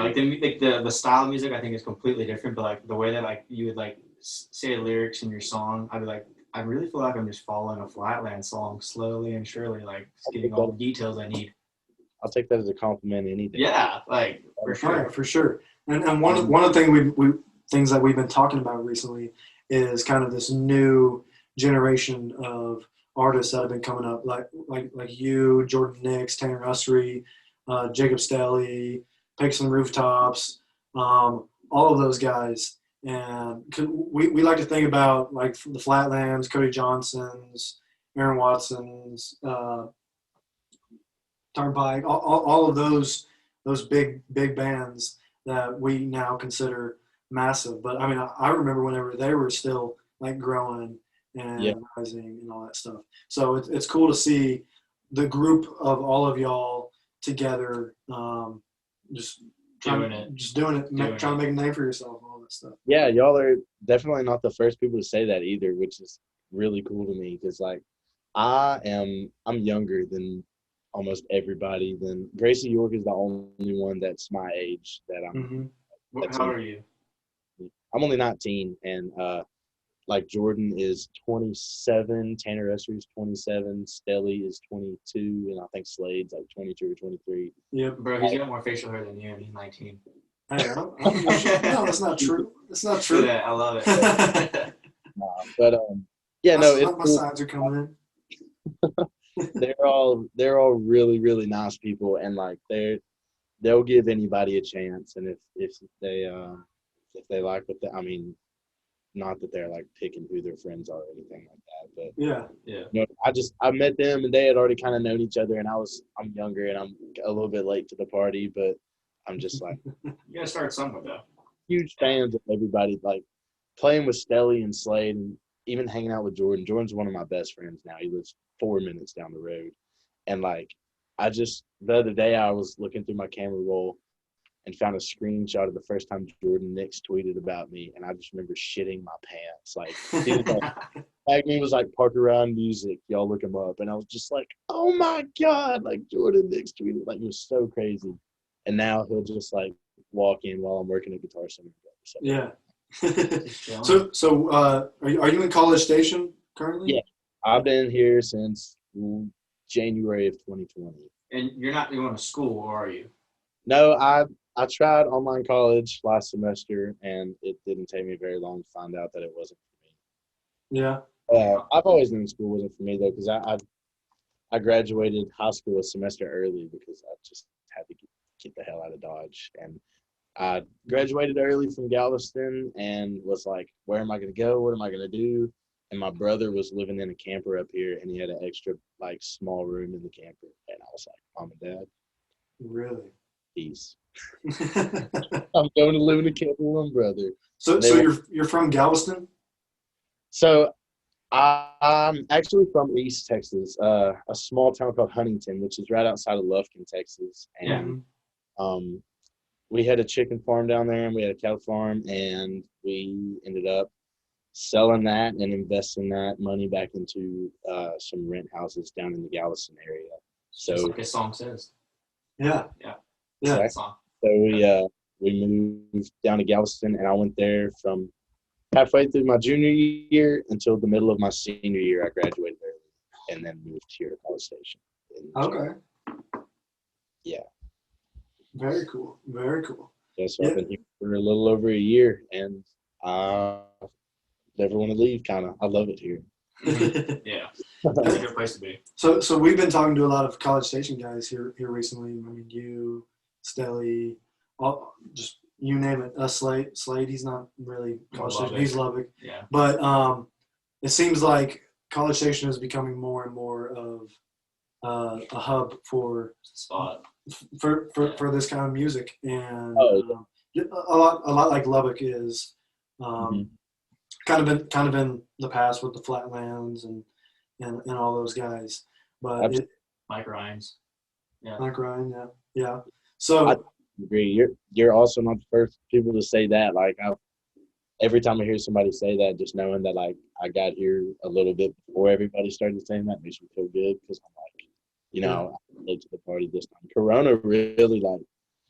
Yeah, like the style of music I think is completely different, but like the way that like you would like say lyrics in your song, I'd be like, I really feel like I'm just following a Flatland song slowly and surely, like just getting all the details I need. I'll take that as a compliment any day. Yeah, like for sure. Right, for sure. And one of the things that we've been talking about recently is kind of this new generation of artists that have been coming up, like you, Jordan Nix, Tanner Usry, Jacob Stelly, Pigs and Rooftops, all of those guys. And we like to think about like the Flatlands, Cody Johnsons, Aaron Watsons, Turnpike, all of those big bands that we now consider massive. But I mean, I remember whenever they were still like growing and rising and all that stuff. So it's cool to see the group of all of y'all together, just doing it, trying to make a name for yourself, all that stuff. Yeah, y'all are definitely not the first people to say that either, which is really cool to me because like I'm younger than almost everybody. Then Gracie York is the only one that's my age that I'm. Mm-hmm. How are you? I'm only 19, and like Jordan is 27, Tanner Usher is 27, Stelly is 22, and I think Slade's like 22 or 23. Yeah, bro, he's got more facial hair than you, and he's 19. No, that's not true. That's not true. Yeah, I love it. But yeah, my sides are coming in. They're all really, really nice people, and like they'll give anybody a chance, and if they like what I mean, not that they're like picking who their friends are or anything like that, but yeah. You know, I met them and they had already kind of known each other, and I'm younger and I'm a little bit late to the party, but I'm just like you gotta start somewhere though. Huge fans of everybody, like playing with Stelly and Slade, and even hanging out with Jordan. Jordan's one of my best friends now. He lives 4 minutes down the road, and like the other day I was looking through my camera roll and found a screenshot of the first time Jordan Nix tweeted about me, and I just remember shitting my pants. Like, me was like Parker Ryan Music, y'all look him up, and I was just like, oh my god, like Jordan Nix tweeted, like it was so crazy. And now he'll just like walk in while I'm working at Guitar Center. So. Yeah. So are you in College Station currently? Yeah, I've been here since January of 2020. And you're not going to school, or are you? No, I tried online college last semester, and it didn't take me very long to find out that it wasn't for me. Yeah. I've always known school wasn't for me, though, because I graduated high school a semester early because I just had to get the hell out of Dodge. And I graduated early from Galveston and was like, where am I going to go? What am I going to do? And my brother was living in a camper up here, and he had an extra, like, small room in the camper. And I was like, Mom and Dad. Really? Peace. I'm going to live in a camper with my brother. So you're from Galveston? So I'm actually from East Texas, a small town called Huntington, which is right outside of Lufkin, Texas. And we had a chicken farm down there, and we had a cattle farm, and we ended up selling that and investing that money back into some rent houses down in the Galveston area. So, just like his song says. Yeah. So we moved down to Galveston, and I went there from halfway through my junior year until the middle of my senior year. I graduated early and then moved here to College Station. Okay. Yeah. Very cool. Very cool. Yeah, so I've been here for a little over a year, and I never want to leave, kind of. I love it here. Yeah. That's a good place to be. So we've been talking to a lot of College Station guys here recently. I mean, you, Stelly, just you name it. Slade, he's not really College Station. He's Lubbock. Yeah. But it seems like College Station is becoming more and more of a hub for this kind of music, and a lot like Lubbock is kind of in the past with the Flatlands and all those guys. But Mike Ryan's. Yeah. Mike Ryan, yeah. So I agree. You're also not the first people to say that. Like every time I hear somebody say that, just knowing that like I got here a little bit before everybody started saying that makes me feel good, because I'm like, I'm late to the party this time. Corona really like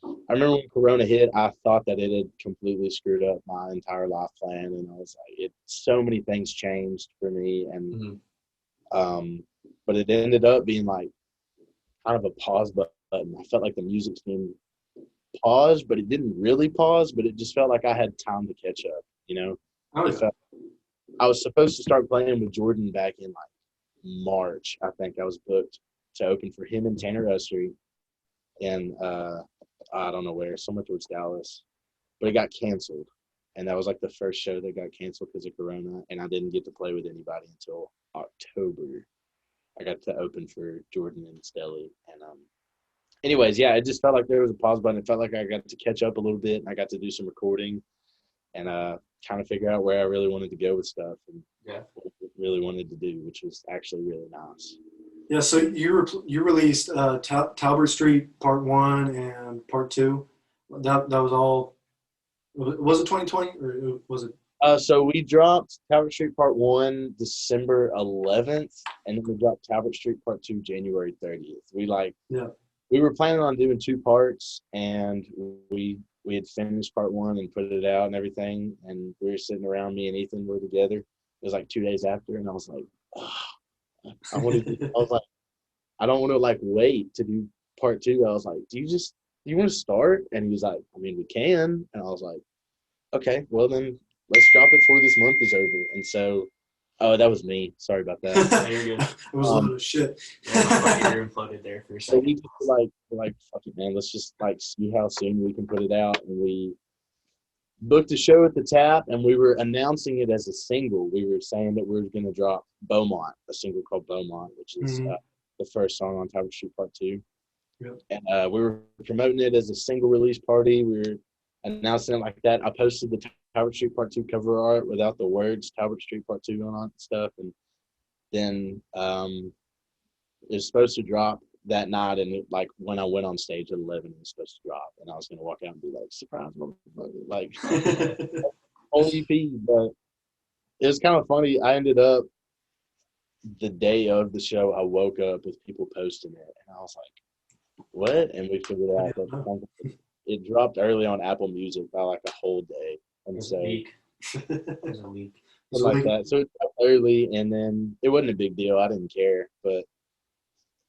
I remember when Corona hit, I thought that it had completely screwed up my entire life plan, and I was like, so many things changed for me, and but it ended up being like kind of a pause button. I felt like the music scene paused, but it didn't really pause, but it just felt like I had time to catch up, you know? Oh, It yeah. felt, I was supposed to start playing with Jordan back in like March. I think I was booked to open for him and Tanner Ussery in I don't know where, somewhere towards Dallas, but it got canceled, and that was like the first show that got canceled because of Corona, and I didn't get to play with anybody until October. I got to open for Jordan and Stelly, and anyways, yeah, it just felt like there was a pause button. It felt like I got to catch up a little bit, and I got to do some recording, and kind of figure out where I really wanted to go with stuff, and what I really wanted to do, which was actually really nice. Yeah, so you released Talbot Street Part 1 and Part 2. That was all. Was it 2020 or was it? So we dropped Talbot Street Part 1 December 11th, and then we dropped Talbot Street Part 2 January 30th. We were planning on doing 2 parts, and we had finished Part 1 and put it out and everything, and we were sitting around, me and Ethan were together. It was like 2 days after, and I was like, oh, I was like, I don't want to like wait to do Part 2. I was like, do you want to start? And he was like, I mean, we can. And I was like, okay, well then let's drop it before this month is over. And so, oh, that was me. Sorry about that. Yeah, you're good. It was a lot of shit. Yeah, my fucking ear imploded there for a So second. we just like, fuck it, man. Let's just like see how soon we can put it out. And we booked a show at the Tap, and we were announcing it as a single. We were saying that we were going to drop Beaumont, a single called Beaumont, which is the first song on Talbot Street Part 2. Yep. And we were promoting it as a single release party. We were announcing it like that. I posted the Talbot Street Part 2 cover art without the words Talbot Street Part 2 on it and stuff. And then it was supposed to drop that night, and like when I went on stage at 11, it was supposed to drop, and I was going to walk out and be like, surprise, motherfucker, like whole EP. But it was kind of funny. I ended up the day of the show, I woke up with people posting it, and I was like, what? And we figured out that it dropped early on Apple Music by like a whole day. And so it was a week. Like that. So it dropped early, and then it wasn't a big deal. I didn't care, but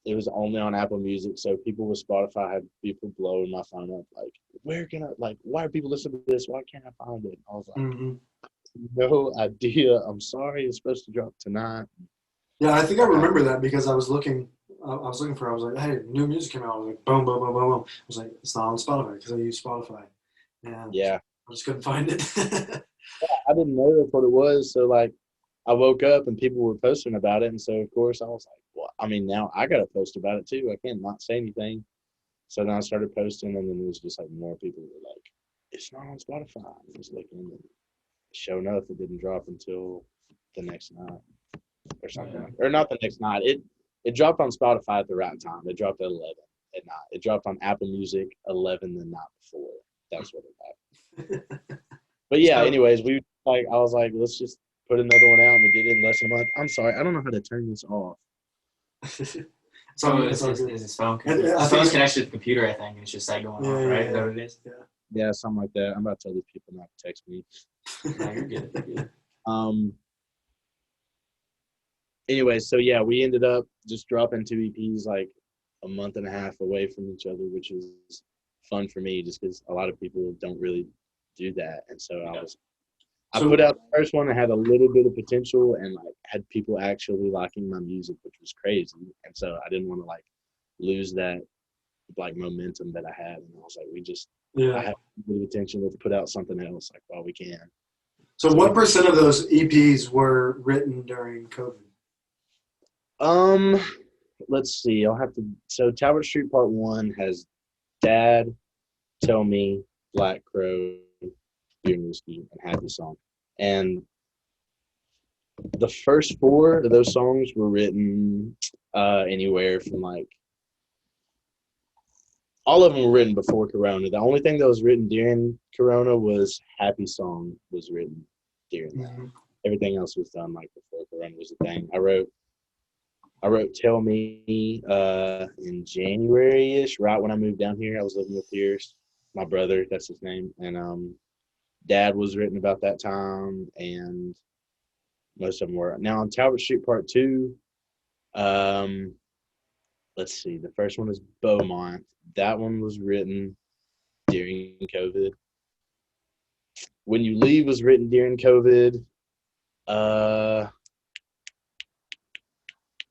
it was only on Apple Music. So people with Spotify had people blowing my phone up like, where can I, like, why are people listening to this? Why can't I find it? And I was like, no idea. I'm sorry. It's supposed to drop tonight. Yeah, I think I remember that because I was looking for. I was like, "Hey, new music came out." I was like, "Boom, boom, boom, boom, boom." I was like, "It's not on Spotify," because I use Spotify, and yeah, I just couldn't find it. I didn't know that's what it was. So like, I woke up and people were posting about it, and so of course I was like, "Well, I mean, now I got to post about it too. I can't not say anything." So then I started posting, and then it was just like more people were like, "It's not on Spotify." I was looking, and sure enough, it didn't drop until the next night. Or something, or not the next night. It dropped on Spotify at the right time. It dropped at 11 at night. It dropped on Apple Music 11 the night before. That's what it happened. But yeah, anyways, I was like, let's just put another one out, and we did it in less than a month. I'm sorry, I don't know how to turn this off. So is his phone? His phone's connected to the computer, I think, and it's just like going on, right? Is that what it is? Yeah, something like that. I'm about to tell these people not to text me. No, you're good. You're good. Anyway, so yeah, we ended up just dropping 2 EPs like a month and a half away from each other, which was fun for me just because a lot of people don't really do that. And so I put out the first one that had a little bit of potential and like had people actually liking my music, which was crazy. And so I didn't want to like lose that like momentum that I had. And I was like, I have a bit of attention. Let's put out something else like while we can. So what percent of those EPs were written during COVID? Let's see. So Talbot Street Part 1 has Dad, Tell Me, Black Crow, Beer and Whiskey, and Happy Song. And the first 4 of those songs were written anywhere from like, all of them were written before Corona. The only thing that was written during Corona was Happy Song was written during that. Everything else was done like before Corona was a thing. I wrote Tell Me in January-ish, right when I moved down here. I was living with Pierce. my brother, that's his name, and Dad was written about that time, and most of them were. Now on Talbot Street Part 2, um, let's see, the first one is Beaumont. That one was written during COVID. When You Leave was written during COVID.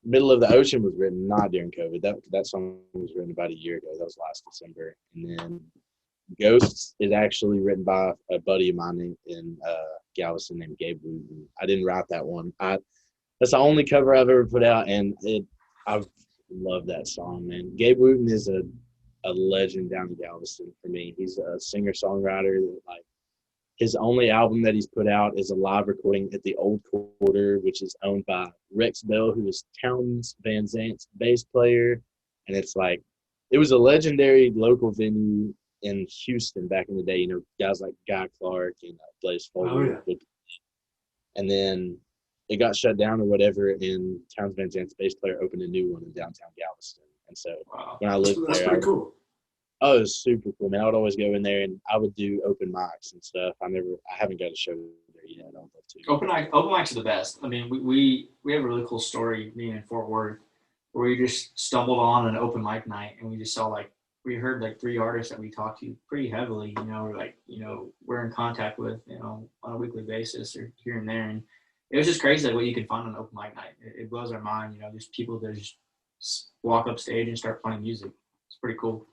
Middle of the Ocean was written not during COVID. That song was written about a year ago. That was last December. And then Ghosts is actually written by a buddy of mine in Galveston named Gabe Wooten. I didn't write that one. That's the only cover I've ever put out, and I love that song, man. Gabe Wooten is a legend down in Galveston for me. He's a singer-songwriter that, like, his only album that he's put out is a live recording at the Old Quarter, which is owned by Rex Bell, who is Towns Van Zant's bass player. And it's like, it was a legendary local venue in Houston back in the day. You know, guys like Guy Clark and Blaze Foley. Yeah. And then it got shut down or whatever, and Towns Van Zant's bass player opened a new one in downtown Galveston. And so when I lived That's there, pretty cool. Oh, it was super cool, man. I would always go in there, and I would do open mics and stuff. I haven't got a show there yet. I'd love to. Open mics are the best. I mean, we have a really cool story being in Fort Worth where we just stumbled on an open mic night, and we just saw, like, we heard like 3 artists that we talked to pretty heavily, you know, or like, you know, we're in contact with, you know, on a weekly basis or here and there. And it was just crazy, like, what you can find on an open mic night. It blows our mind, you know, there's people that just walk up stage and start playing music. It's pretty cool.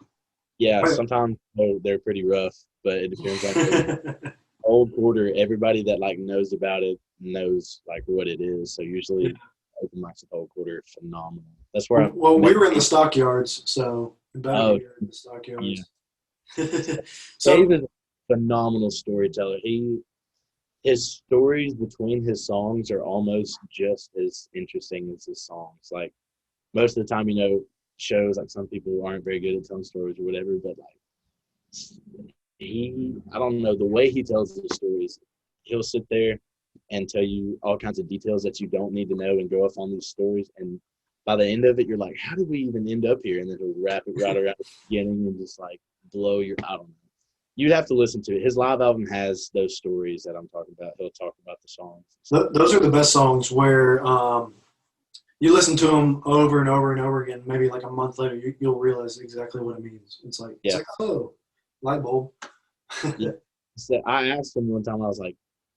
Yeah, sometimes they're pretty rough, but it depends on the Old Quarter. Everybody that, like, knows about it knows, like, what it is. So usually open mics at the Old Quarter are phenomenal. That's where we were in the stockyards, so better in the stockyards. Yeah. So Dave is a phenomenal storyteller. His stories between his songs are almost just as interesting as his songs. Like, most of the time, you know, shows, like, some people aren't very good at telling stories or whatever, but, like, I don't know, the way he tells the stories, he'll sit there and tell you all kinds of details that you don't need to know and go off on these stories, and by the end of it, you're like, how did we even end up here? And then he'll wrap it right around the beginning and just, like, blow your, I don't know. You'd have to listen to it. His live album has those stories that I'm talking about. He'll talk about the songs. Those are the best songs where you listen to them over and over and over again. Maybe like a month later, you'll realize exactly what it means. It's like, oh, light bulb. Yeah. So I asked him one time, I was like,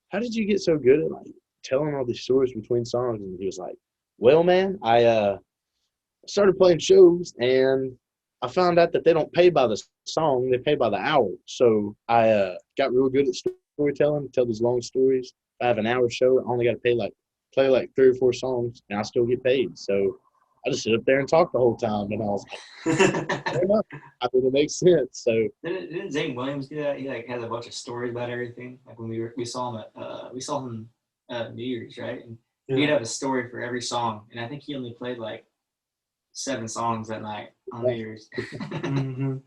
how did you get so good at, like, telling all these stories between songs? And he was like, well, man, I started playing shows, and I found out that they don't pay by the song, they pay by the hour. So I got real good at storytelling, tell these long stories. If I have an hour show, I only got to play like 3 or 4 songs, and I still get paid. So I just sit up there and talk the whole time, and I was like, fair enough. I think it makes sense. So didn't Zane Williams do that? He, like, has a bunch of stories about everything. Like, when we saw him at New Year's, right? And he'd have a story for every song, and I think he only played like 7 songs that night on New Year's. Mm-hmm.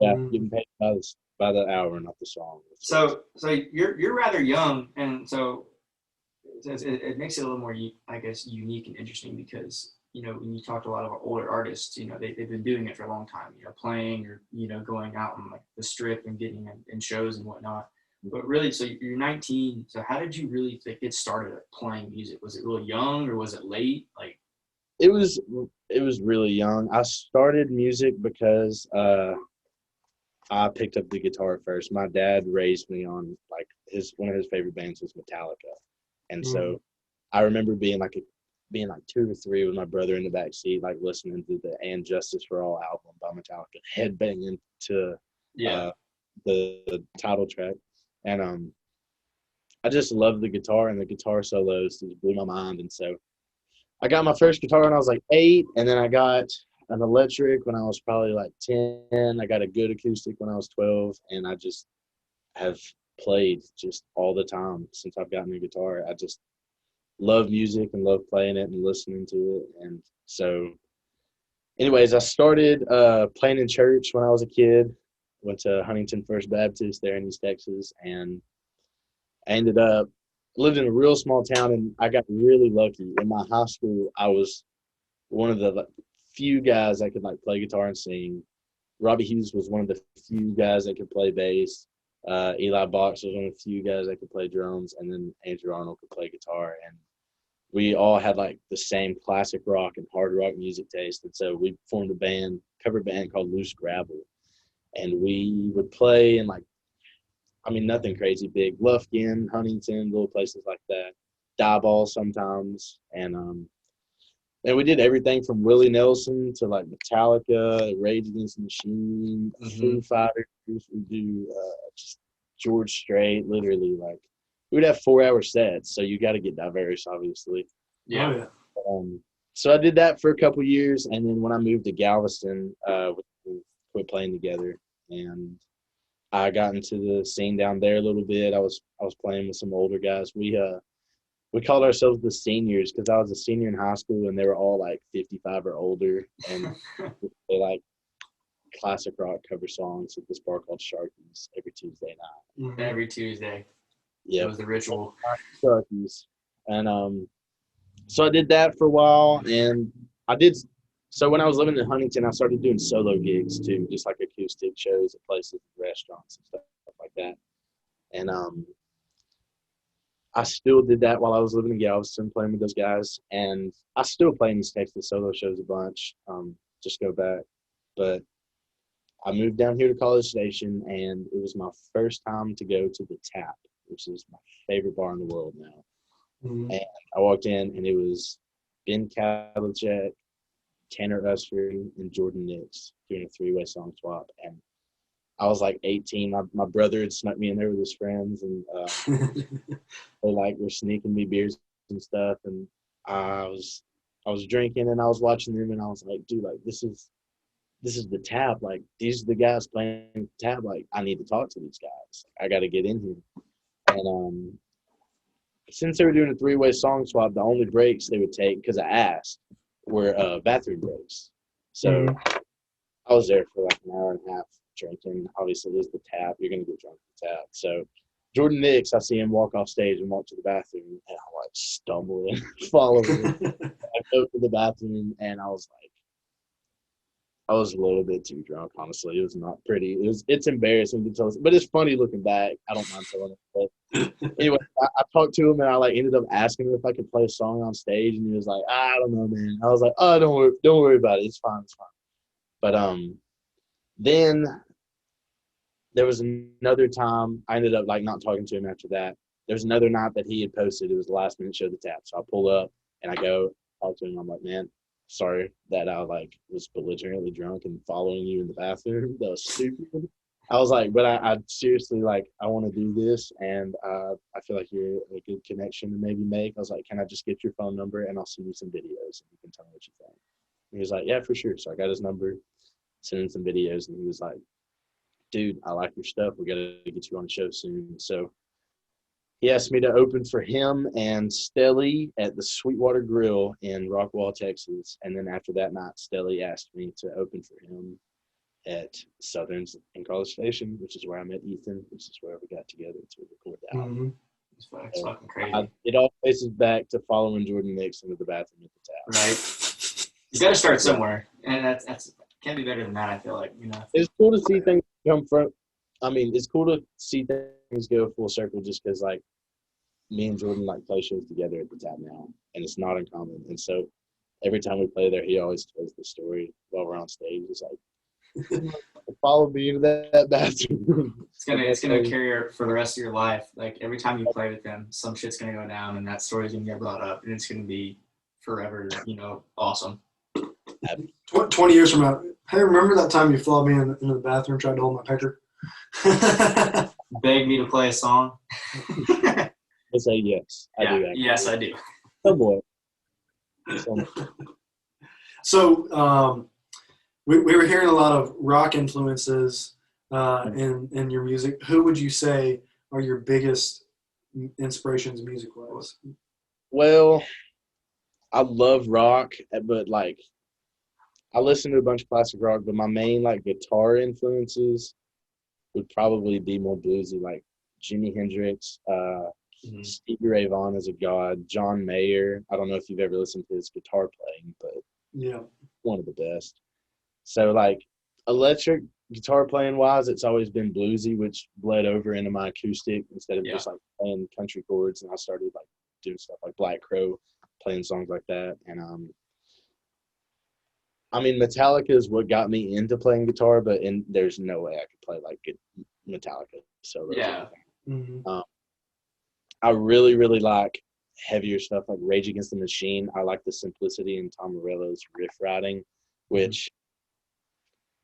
Yeah, getting paid by the hour, not the song. So you're rather young, and so it makes it a little more, I guess, unique and interesting because, you know, when you talk to a lot of our older artists, you know, they've been doing it for a long time, you know, playing or, you know, going out on, like, the strip and getting in shows and whatnot. But really, so you're 19. So how did you really get started at playing music? Was it really young or was it late? Like, it was really young. I started music because I picked up the guitar first. My dad raised me on, like, one of his favorite bands was Metallica, and so I remember being like 2 or 3 with my brother in the back seat, like, listening to the "And Justice for All" album by Metallica, headbanging to the title track, and I just loved the guitar, and the guitar solos just blew my mind. And so I got my first guitar when I was like 8, and then I got an electric when I was probably like 10. I got a good acoustic when I was 12, and I just have played just all the time since I've gotten a guitar. I just love music and love playing it and listening to it. And so anyways, I started playing in church when I was a kid. Went to Huntington First Baptist there in East Texas, and I ended up lived in a real small town, and I got really lucky. In my high school, I was one of the few guys that could, like, play guitar and sing. Robbie Hughes was one of the few guys that could play bass. Eli Box was one of the few guys that could play drums, and then Andrew Arnold could play guitar. And we all had like the same classic rock and hard rock music taste. And so we formed a cover band called Loose Gravel. And we would play in nothing crazy big. Lufkin, Huntington, little places like that. Dieball sometimes. And we did everything from Willie Nelson to like Metallica, Rage Against the Machine, Foo Fighters. We do just George Strait, literally. Like, we would have 4-hour sets, so you got to get diverse, obviously. Yeah. So I did that for a couple years, and then when I moved to Galveston, we quit playing together, and I got into the scene down there a little bit. I was playing with some older guys. We called ourselves the seniors because I was a senior in high school, and they were all like 55 or older, and they like classic rock cover songs at this bar called Sharky's every Tuesday night. Every Tuesday. Yeah, it was the ritual. Sharky's, and so I did that for a while, and so when I was living in Huntington, I started doing solo gigs too, just like acoustic shows at places, restaurants, and stuff like that. And I still did that while I was living in Galveston, playing with those guys, and I still play in East Texas solo shows a bunch. Just go back, but I moved down here to College Station, and it was my first time to go to the Tap, which is my favorite bar in the world now. And I walked in, and it was Ben Kalachek, Tanner Usher, and Jordan Nix doing a 3-way song swap. And I was like 18. My brother had snuck me in there with his friends, and they like were sneaking me beers and stuff. And I was drinking, and I was watching them, and I was like, dude, like this is the Tap. Like, these are the guys playing the Tap. Like, I need to talk to these guys. I got to get in here. And since they were doing a 3-way song swap, the only breaks they would take, because I asked, were bathroom breaks. So I was there for like an hour and a half drinking. Obviously, there's the Tap. You're going to get drunk at the Tap. So Jordan Nix, I see him walk off stage and walk to the bathroom, and I like stumble and follow him. I go to the bathroom, and I was a little bit too drunk, honestly. It was not pretty. It's embarrassing to tell us, but it's funny looking back. I don't mind telling it. But anyway, I talked to him, and I like ended up asking him if I could play a song on stage, and he was like, I don't know, man. I was like, oh, don't worry about it. It's fine. But then there was another time I ended up like not talking to him after that. There was another night that he had posted. It was the last minute show of the Tap. So I pull up and I go talk to him. I'm like, man, sorry that I like was belligerently drunk and following you in the bathroom. That was stupid. I was like, but I seriously, like, I want to do this, and I feel like you're a good connection to maybe make. I was like, can I just get your phone number, and I'll send you some videos, and you can tell me what you think. And he was like, yeah, for sure. So I got his number, sent him some videos, and he was like, dude, I like your stuff. We got to get you on the show soon. So he asked me to open for him and Stelly at the Sweetwater Grill in Rockwall, Texas. And then after that night, Stelly asked me to open for him at Southern's in College Station, which is where I met Ethan, which is where we got together to record the album. It's fucking crazy. It all faces back to following Jordan Nix into the bathroom at the Tap. Right. You got to start somewhere, and that's can't be better than that. I feel like, It's cool to see things come from. I mean, it's cool to see things go full circle, just because like me and Jordan like play shows together at the Tap now, and it's not uncommon. And so every time we play there, he always tells the story while we're on stage. It's like, follow me into that bathroom. It's gonna carry her for the rest of your life. Like, every time you play with them, some shit's gonna go down, and that story's gonna get brought up, and it's gonna be forever, awesome. 20 years from now, hey, remember that time you followed me in the bathroom, tried to hold my pecker? Begged me to play a song. I say yes. I do. Yes, I do. Oh boy. So we were hearing a lot of rock influences in your music. Who would you say are your biggest inspirations music-wise? Well, I love rock, but like I listen to a bunch of classic rock, but my main like guitar influences would probably be more bluesy, like Jimi Hendrix, Stevie Ray Vaughan is a god, John Mayer. I don't know if you've ever listened to his guitar playing, but yeah, one of the best. So like electric guitar playing wise, it's always been bluesy, which bled over into my acoustic instead of Yeah. just like playing country chords. And I started like doing stuff like Black Crow, playing songs like that. And I mean, Metallica is what got me into playing guitar, but there's no way I could play like Metallica solos. Yeah. I really, really like heavier stuff like Rage Against the Machine. I like the simplicity in Tom Morello's riff writing, which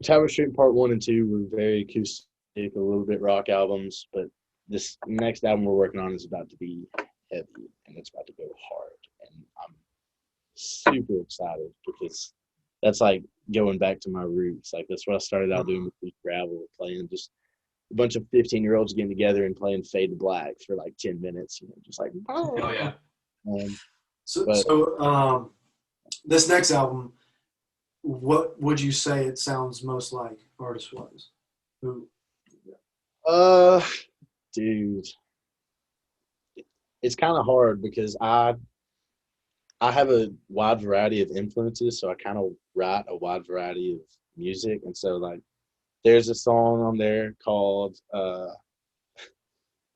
Tower Street Part 1 and 2 were very acoustic, a little bit rock albums, but this next album we're working on is about to be heavy, and it's about to go hard. And I'm super excited because that's like going back to my roots. Like that's what I started out doing with gravel, playing just a bunch of 15-year-olds getting together and playing Fade to Black for like 10 minutes, just like, oh yeah. So this next album, what would you say it sounds most like artist-wise? Who? Dude, it's kind of hard because I have a wide variety of influences, so I kind of write a wide variety of music, and so like there's a song on there called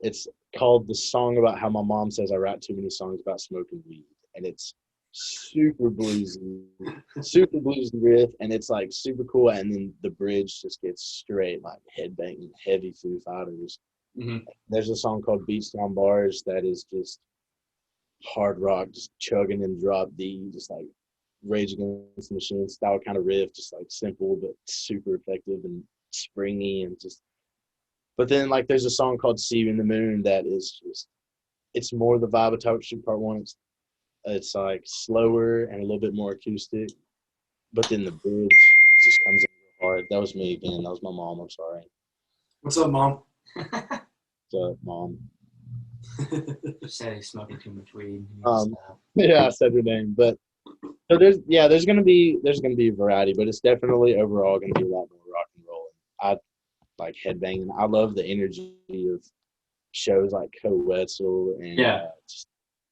it's called The Song About How My Mom Says I Write Too Many Songs About Smoking Weed, and it's super bluesy riff, and it's like super cool, and then the bridge just gets straight like headbanging, heavy Foo Fighters. There's a song called Beats Down Bars that is just hard rock, just chugging and drop D, just like Rage Against the Machine style kind of riff, just like simple but super effective and springy, and just. But then like there's a song called See You in the Moon that is just, it's more the vibe of Tower Street Part 1. It's like slower and a little bit more acoustic, but then the bridge just comes in hard. That was me again. That was my mom. I'm sorry. What's up, Mom? What's up, Mom? Just said he's smoking too much weed. Yeah, I said her name, but so there's gonna be a variety, but it's definitely overall gonna be a lot more rock and roll. I like headbanging. I love the energy of shows like Co Wetzel and just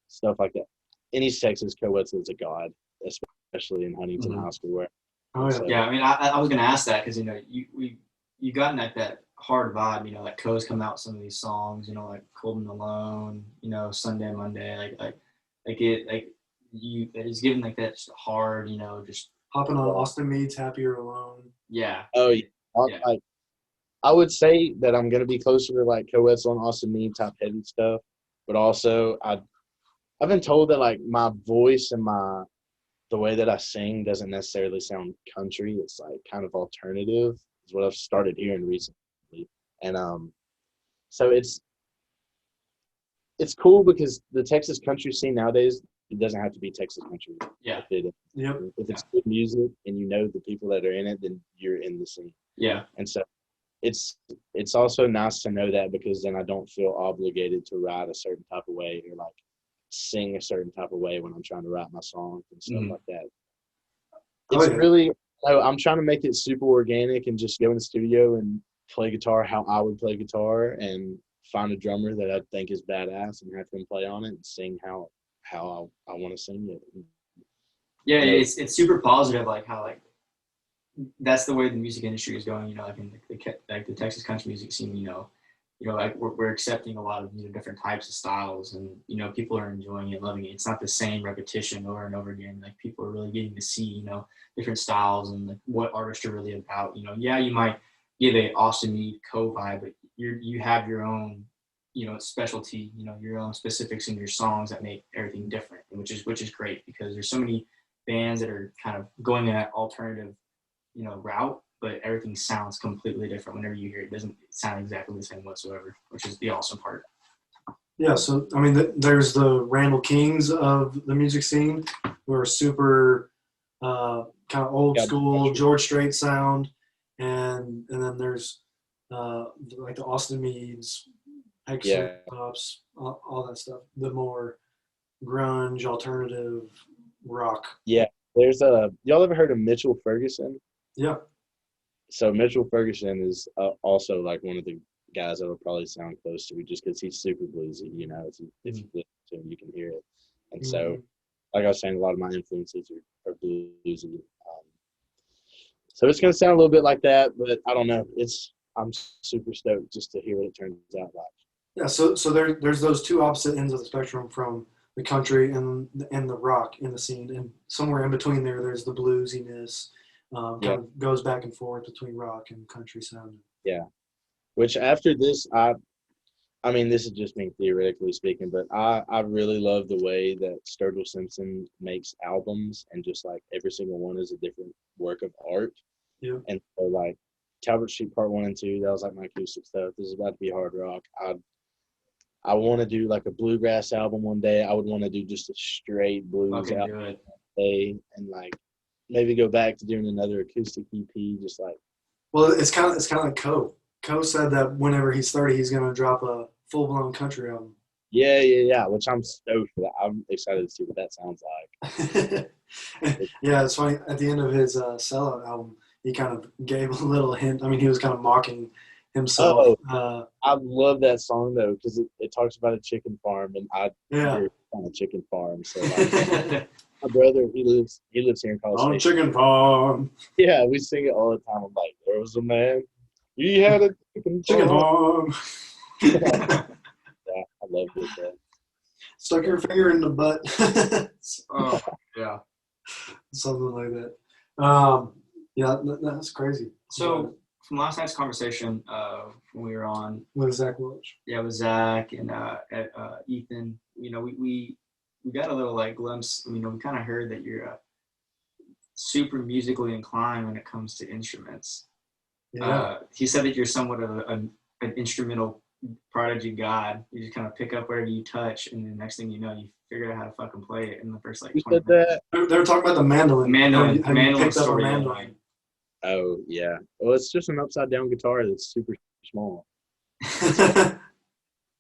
stuff like that. In East Texas, Co Wetzel is a god, especially in Huntington High School. Where, yeah, I mean, I was gonna ask that because you got like that hard vibe, like Co's coming out with some of these songs, like Cold and Alone, Sunday Monday, it's giving like that just hard, just hopping on Austin Meade's Happier Alone. Yeah. Oh yeah. I would say that I'm gonna be closer to like Co Wetzel and Austin Meade type heavy stuff, but also I've been told that like my voice and the way that I sing doesn't necessarily sound country. It's like kind of alternative is what I've started hearing recently. And so it's cool because the Texas country scene nowadays, it doesn't have to be Texas country. Yeah. If it's good music and the people that are in it, then you're in the scene. Yeah. And so it's also nice to know that because then I don't feel obligated to write a certain type of way or like sing a certain type of way when I'm trying to write my songs and stuff like that. It's really, I'm trying to make it super organic and just go in the studio and play guitar how I would play guitar and find a drummer that I think is badass and have him play on it and sing how I want to sing it. Yeah, it's super positive, like how like that's the way the music industry is going. Like in the Texas country music scene, like we're accepting a lot of different types of styles, and people are enjoying it, loving it. It's not the same repetition over and over again. Like people are really getting to see different styles and like what artists are really about. Yeah, you might give a Austin Meade Co vibe, but you have your own specialty, your own specifics in your songs that make everything different, which is great because there's so many bands that are kind of going in that alternative route, but everything sounds completely different whenever you hear it. It doesn't sound exactly the same whatsoever, which is the awesome part. Yeah, so I mean, there's the Randall Kings of the music scene who are super kind of old school George Strait sound, and then there's like the Austin Meads, Pops, all that stuff. The more grunge, alternative rock. Yeah, there's y'all ever heard of Mitchell Ferguson? Yeah. So Mitchell Ferguson is also like one of the guys that will probably sound close to me just because he's super bluesy, if you listen to him, you can hear it. And so, like I was saying, a lot of my influences are bluesy. So it's gonna sound a little bit like that, but I don't know. I'm super stoked just to hear what it turns out like. Yeah, so there's those two opposite ends of the spectrum from the country and the rock in the scene, and somewhere in between there's the bluesiness, kind of goes back and forth between rock and country sound. Yeah. Which after this, I mean, this is just me theoretically speaking, but I really love the way that Sturgill Simpson makes albums, and just like every single one is a different work of art. Yeah. And so like Calvert Street Part 1 and 2, that was like my acoustic stuff. This is about to be hard rock. I want to do like a bluegrass album one day. I would want to do just a straight blues album one day, and like maybe go back to doing another acoustic EP, just like. Well, it's kind of like Coe. Coe said that whenever he's 30, he's going to drop a full-blown country album. Yeah. Which I'm stoked for that. I'm excited to see what that sounds like. Yeah, it's funny. At the end of his Sellout album, he kind of gave a little hint. I mean, he was kind of mocking himself. I love that song though, because it talks about a chicken farm, and I Yeah. on a chicken farm. So like, my brother, he lives here in College On Station. chicken farm. Yeah, we sing it all the time. I'm like, there was a man, he had a chicken farm. Farm. Yeah, I love it. Though. Stuck your finger in the butt. Oh, yeah. Something like that. Yeah, that's crazy. So from last night's conversation, when we were on with Zach Welch. Yeah, with Zach and Ethan, we got a little like glimpse. We kind of heard that you're super musically inclined when it comes to instruments. Yeah. He said that you're somewhat of an instrumental prodigy god. You just kind of pick up wherever you touch, and the next thing you know, you figure out how to fucking play it in the first like 20 minutes. They were talking about the mandolin. Mandolin picked up a story. mandolin. Oh yeah. Well, it's just an upside down guitar that's super small. Flip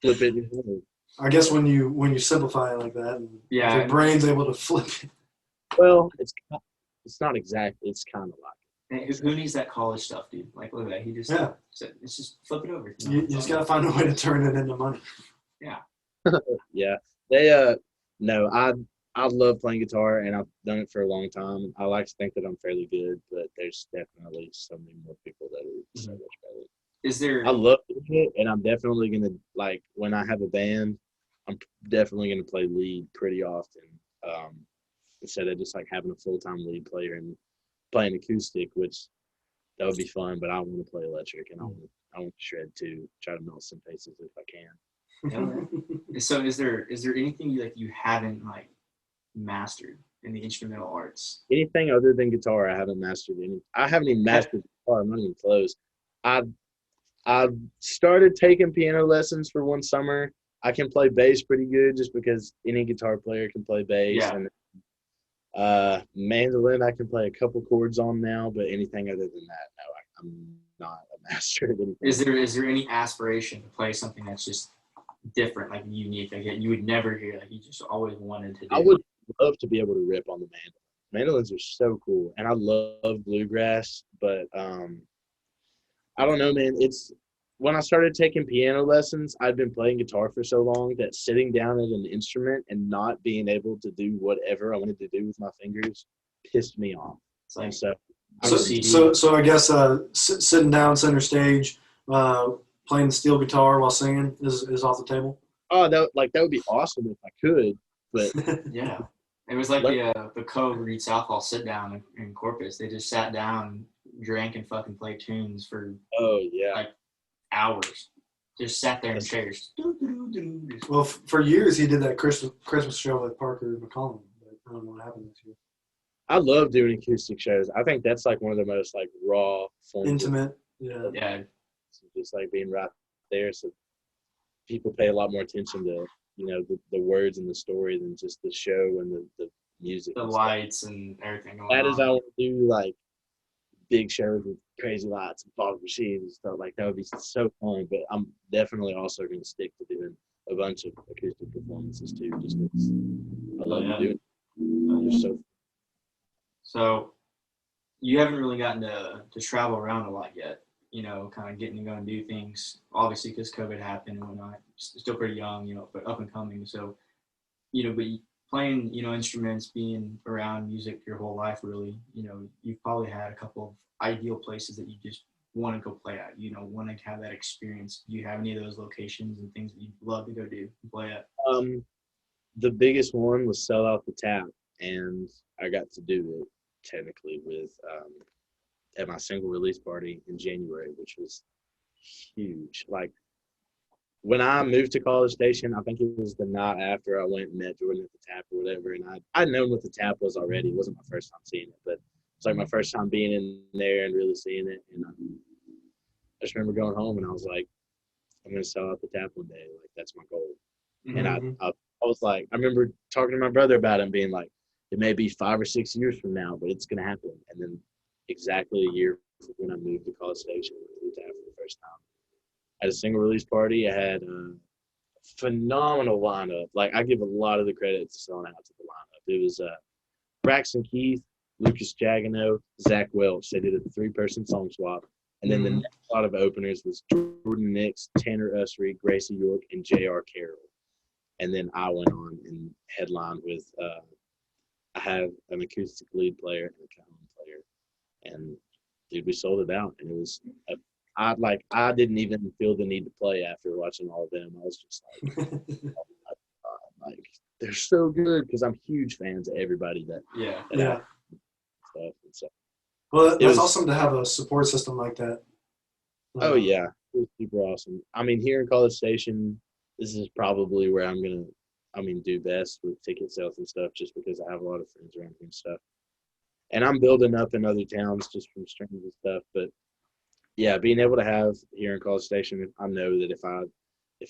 it in your hand. I guess when you simplify it like that, and your brain's able to flip it. Well, it's not exact. It's kind of like. Who needs that college stuff, dude? Like, look at that. He just said, it's just flip it over. You just got to find a way to turn it into money. Yeah. Yeah. They no, I love playing guitar, and I've done it for a long time. I like to think that I'm fairly good, but there's definitely so many more people that are so much better. I love doing it, and I'm definitely gonna like when I have a band. I'm definitely gonna play lead pretty often, instead of just like having a full-time lead player and playing acoustic, which that would be fun. But I want to play electric, and I want to shred too. Try to melt some paces if I can. Yeah. So is there anything you haven't like mastered in the instrumental arts? Anything other than guitar, I haven't mastered any. I haven't even mastered guitar. I'm not even close. I've started taking piano lessons for one summer. I can play bass pretty good, just because any guitar player can play bass. Yeah. And mandolin, I can play a couple chords on now, but anything other than that, no, I'm not a master at anything. Is there any aspiration to play something that's just different, like unique, like you would never hear, like you just always wanted to do? I would love to be able to rip on the mandolin. Mandolins are so cool, and I love bluegrass, but I don't know, man. It's when I started taking piano lessons, I'd been playing guitar for so long that sitting down at an instrument and not being able to do whatever I wanted to do with my fingers pissed me off. Like, so I guess sitting down center stage, playing the steel guitar while singing is off the table. Oh, that would be awesome if I could, but yeah, it was like the Cove Reed Southall sit down in Corpus. They just sat down, drank, and fucking played tunes for like hours. Just sat there in chairs. Well, for years he did that Christmas show with Parker McCollum, but I don't know what happened this year. I love doing acoustic shows. I think that's like one of the most like raw, intimate. Yeah. Just like being right there, so people pay a lot more attention to the words and the story than just the show and the music, the lights and everything. That is, I want to do like big shows with crazy lights and fog machines and stuff like that. Would be so fun. But I'm definitely also going to stick to doing a bunch of acoustic performances too, just because I love doing it. So you haven't really gotten to travel around a lot yet, kind of getting to go and do things, obviously because COVID happened and whatnot. Still pretty young, but up and coming. So, but playing, instruments, being around music your whole life, really, you've probably had a couple of ideal places that you just want to go play at? Want to have that experience. Do you have any of those locations and things that you'd love to go do and play at? The biggest one was Sell Out the Tap, and I got to do it technically with at my single release party in January, which was huge. Like, when I moved to College Station, I think it was the night after I went and met Jordan at the Tap or whatever, and I'd known what the Tap was already. It wasn't my first time seeing it, but it's like my first time being in there and really seeing it. And I just remember going home and I was like, I'm going to sell out the Tap one day. Like, that's my goal. Mm-hmm. And I was like, I remember talking to my brother about it and being like, it may be 5 or 6 years from now, but it's going to happen. And then exactly a year when I moved to College Station, I went to the Tap for the first time. At a single release party, I had a phenomenal lineup. Like, I give a lot of the credit to selling out to the lineup. It was Braxton Keith, Lucas Jagano, Zach Welch. They did a 3-person song swap. And then the next lot of openers was Jordan Nix, Tanner Usry, Gracie York, and J.R. Carroll. And then I went on and headlined with I have an acoustic lead player and a cajon player. And, dude, we sold it out. And it was I didn't even feel the need to play after watching all of them. I was just like, oh my God, like, they're so good, because I'm huge fans of everybody that stuff. And so, well, that's awesome to have a support system like that. Oh yeah, it was super awesome. I mean, here in College Station, this is probably where I'm gonna, do best with ticket sales and stuff, just because I have a lot of friends around here and stuff. And I'm building up in other towns just from streams and stuff. But yeah, being able to have here in College Station, I know that if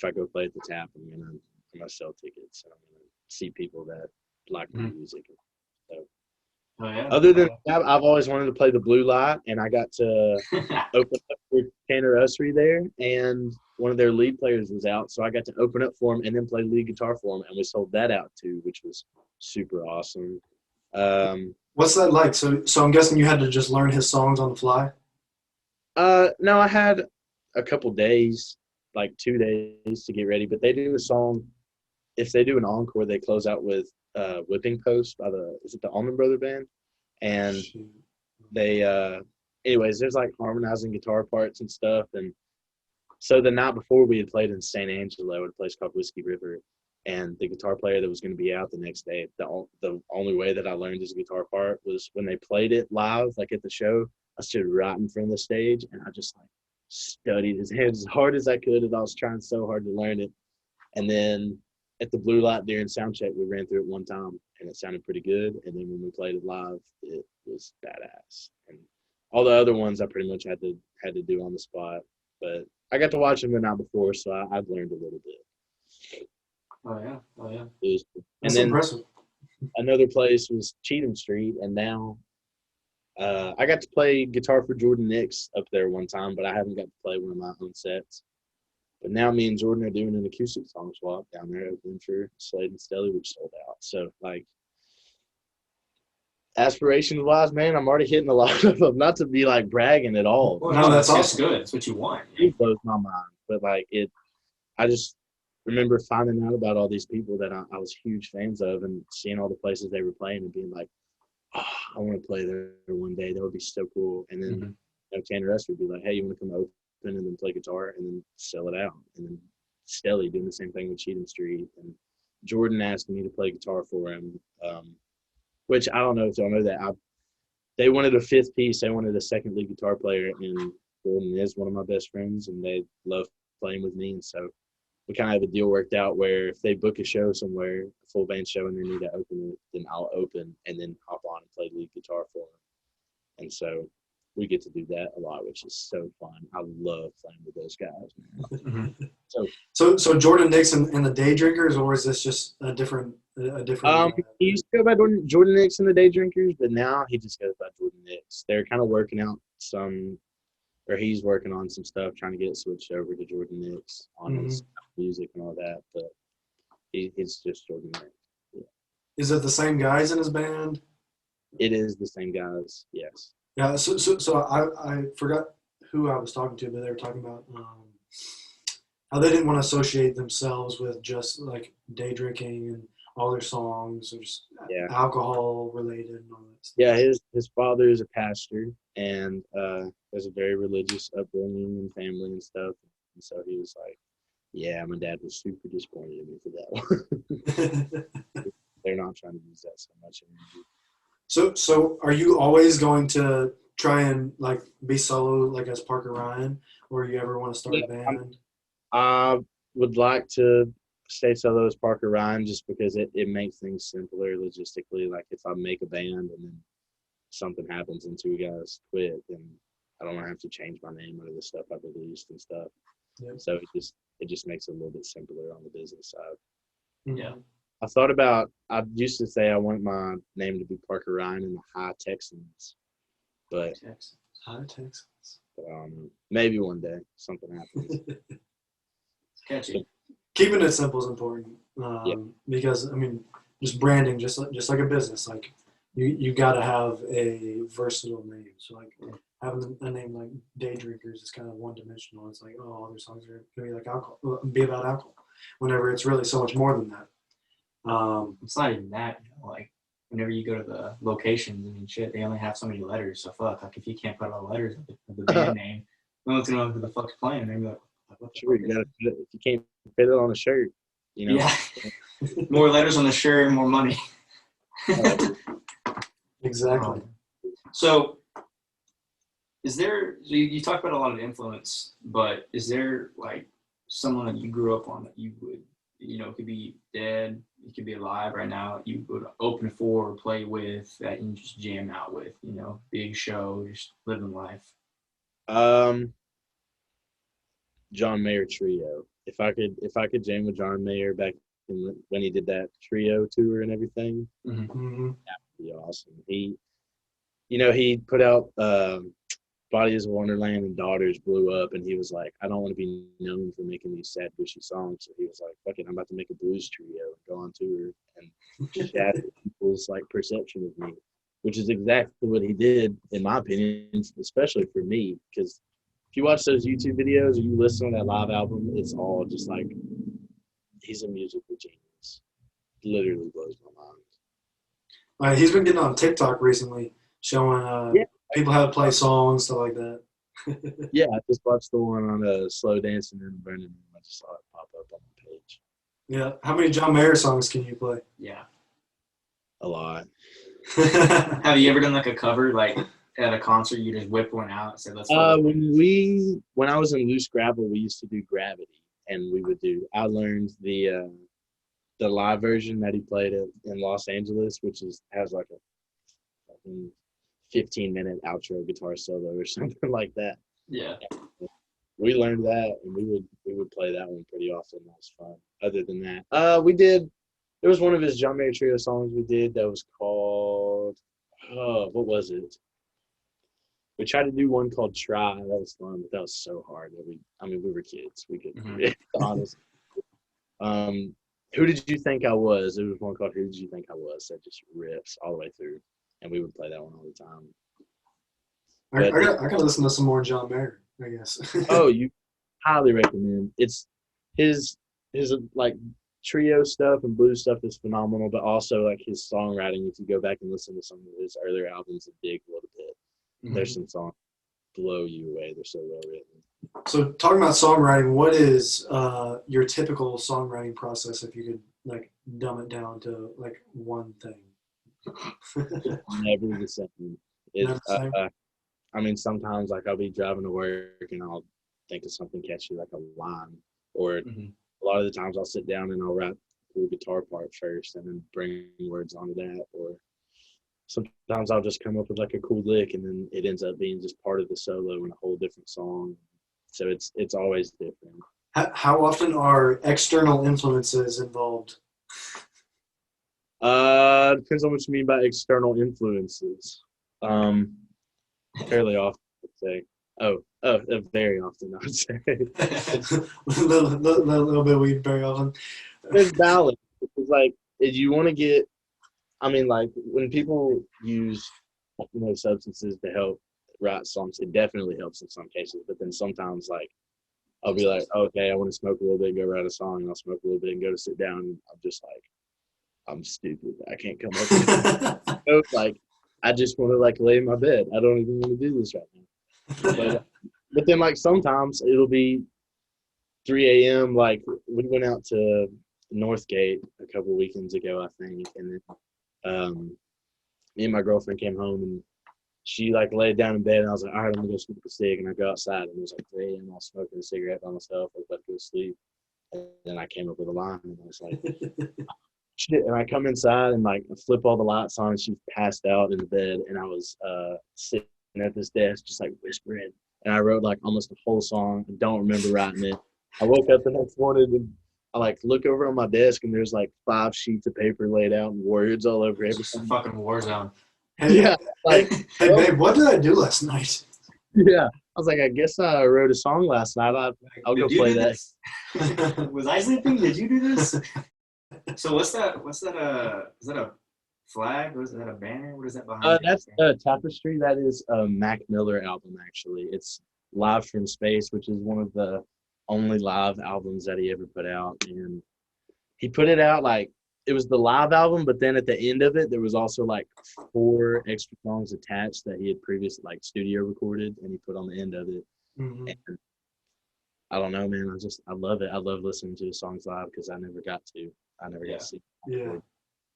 I go play at the Tap, I'm gonna sell tickets. I'm gonna see people that like my music. So, other than that, I've always wanted to play the Blue Light, and I got to open up for Tanner Usry there, and one of their lead players was out, so I got to open up for him and then play lead guitar for him, and we sold that out too, which was super awesome. What's that like? So I'm guessing you had to just learn his songs on the fly? No, I had a couple days, like 2 days to get ready, but they do a song. If they do an encore, they close out with Whipping Post by is it the Allman Brother Band? And they, anyways, there's like harmonizing guitar parts and stuff. And so the night before, we had played in St. Angelo at a place called Whiskey River. And the guitar player that was going to be out the next day, the only way that I learned his guitar part was when they played it live, like at the show. I stood right in front of the stage, and I just like studied his hands as hard as I could, and I was trying so hard to learn it. And then at the Blue Light during sound check, we ran through it one time, and it sounded pretty good. And then when we played it live, it was badass. And all the other ones I pretty much had to do on the spot. But I got to watch them the night before, so I've learned a little bit. Oh yeah. That's and then impressive. Another place was Cheatham Street, and now I got to play guitar for Jordan Nix up there one time, but I haven't got to play one of my own sets. But now me and Jordan are doing an acoustic song swap down there opening for Slade and Stelly, which sold out. So, like, aspirations-wise, man, I'm already hitting a lot of them. Not to be, like, bragging at all. Well, no, that's awesome. Good. That's what you want. It blows my mind. But, like, I just remember finding out about all these people that I was huge fans of, and seeing all the places they were playing and being like, oh, I want to play there one day. That would be so cool. And then Tanner Russ would be like, hey, you want to come open and then play guitar and then sell it out? And then Stelly doing the same thing with Cheatham Street. And Jordan asked me to play guitar for him, which I don't know if y'all know that. They wanted a fifth piece. They wanted a second lead guitar player, and Jordan is one of my best friends, and they love playing with me. And so we kind of have a deal worked out where if they book a show somewhere, a full band show, and they need to open it, then I'll open and then hop on and play lead guitar for them. And so we get to do that a lot, which is so fun. I love playing with those guys, man. So Jordan Nix and the Day Drinkers, or is this just a different? He used to go by Jordan Nix and the Day Drinkers, but now he just goes by Jordan Nix. They're kind of working out he's working on some stuff, trying to get it switched over to Jordan Nix on his music and all that. But it's just Jordan Nix. Yeah. Is it the same guys in his band? It is the same guys. Yes. Yeah. So I forgot who I was talking to, but they were talking about how they didn't want to associate themselves with just like day drinking and all their songs. alcohol related and all that stuff. Yeah, his father is a pastor and has a very religious upbringing and family and stuff. And so he was like, yeah, my dad was super disappointed in me for that one. They're not trying to use that so much anymore. So are you always going to try and like be solo like as Parker Ryan, or you ever want to start a band? I would like to stay solo as Parker Ryan just because it makes things simpler logistically. Like if I make a band and then something happens and two guys quit, then I don't have to change my name out of the stuff I've released and stuff. Yep. So it just makes it a little bit simpler on the business side. Mm-hmm. Yeah. I used to say I want my name to be Parker Ryan and the High Texans, but High Texans. maybe one day something happens. Catchy. Keeping it simple is important because I mean, just branding, just like a business, like you got to have a versatile name. So like having a name like Day Drinkers is kind of one dimensional. It's like, oh, all their songs are gonna be like alcohol, be about alcohol, whenever it's really so much more than that. It's not even that, like whenever you go to the locations, I mean, shit, they only have so many letters. So fuck, like if you can't put all the letters of the band name, no one's gonna know who the fuck's playing. They're like, what the Sure, fuck you gotta fit it, if you can't fit it on a shirt, you know. Yeah. More letters on the shirt, more money. Exactly. So is there, you talked about a lot of influence, but is there like someone that you grew up on that you would, it could be dead, it could be alive right now, that you would open for or play with, that you just jam out with, big show, just living life? John Mayer Trio. If I could jam with John Mayer back when he did that trio tour and everything, Mm-hmm. that would be awesome. He put out Body is a Wonderland and Daughters blew up, and he was like, I don't want to be known for making these sad, gushy songs. So he was like, fuck it, I'm about to make a blues trio and go on tour and shatter people's like perception of me, which is exactly what he did, in my opinion, especially for me, because if you watch those YouTube videos or you listen to that live album, it's all just like, he's a musical genius. Literally blows my mind. He's been getting on TikTok recently, showing people how to play songs, stuff like that. Yeah, I just watched the one on Slow Dancing in Burning. I just saw it pop up on my page. Yeah. How many John Mayer songs can you play? Yeah. A lot. Have you ever done like a cover, like at a concert, you just whip one out and say, let's play? When I was in Loose Gravel, we used to do Gravity, and I learned the live version that he played in Los Angeles, which has like a 15-minute outro guitar solo or something like that. Yeah. We learned that, and we would play that one pretty often. That was fun. Other than that, there was one of his John Mayer Trio songs we did that was called, what was it? We tried to do one called Try. That was fun, but that was so hard. We were kids. We couldn't do it, honestly. Who Did You Think I Was? There was one called Who Did You Think I Was that just rips all the way through, and we would play that one all the time. I gotta listen to some more John Mayer, I guess. Oh, you highly recommend. It's his like trio stuff and blues stuff is phenomenal, but also like his songwriting. If you go back and listen to some of his earlier albums and dig a little bit, there's some songs blow you away. They're so well written. So talking about songwriting, what is your typical songwriting process if you could like dumb it down to like one thing? Never the same. Sometimes like I'll be driving to work and I'll think of something catchy like a line, or a lot of the times I'll sit down and I'll write the guitar part first and then bring words onto that, or sometimes I'll just come up with like a cool lick and then it ends up being just part of the solo in a whole different song. So it's always different. How often are external influences involved? Depends on what you mean by external influences. Fairly often, I'd say. Very often, I would say. a little bit of weed very often. There's balance. It's like, if you want to get, like when people use, substances to help write songs, it definitely helps in some cases. But then sometimes, like, I'll be like, okay, I want to smoke a little bit and go write a song, and I'll smoke a little bit and go to sit down. And I'm just like, I'm stupid. I can't come up with it. Like, I just want to like lay in my bed. I don't even want to do this right now. But then like sometimes it'll be 3 a.m. Like we went out to Northgate a couple weekends ago, I think, and then me and my girlfriend came home and she like laid down in bed and I was like, all right, I'm gonna go smoke a cig, and I go outside and it was like 3 a.m. I was smoking a cigarette by myself. I was about to go to sleep, and then I came up with a line and I was like, shit. And I come inside and like I flip all the lights on and she's passed out in the bed, and I was sitting at this desk just like whispering, and I wrote like almost a whole song. I don't remember writing it. I woke up the next morning and I like look over on my desk and there's like 5 sheets of paper laid out and words all over It's just a everything. fucking war zone. Hey, Yeah, like hey, babe, what did I do last night? yeah. I was like, I guess I wrote a song last night. I'll go Did you play do that. this? Was I sleeping? Did you do this? So what's that? Is that a flag? Or is that a banner? What is that behind you? That's Tapestry. That is a Mac Miller album, actually. It's Live from Space, which is one of the only live albums that he ever put out. And he put it out like it was the live album, but then at the end of it, there was also like 4 extra songs attached that he had previously like studio recorded, and he put on the end of it. Mm-hmm. And I don't know, man. I love it. I love listening to the songs live because I never got to. I never got to see. Yeah.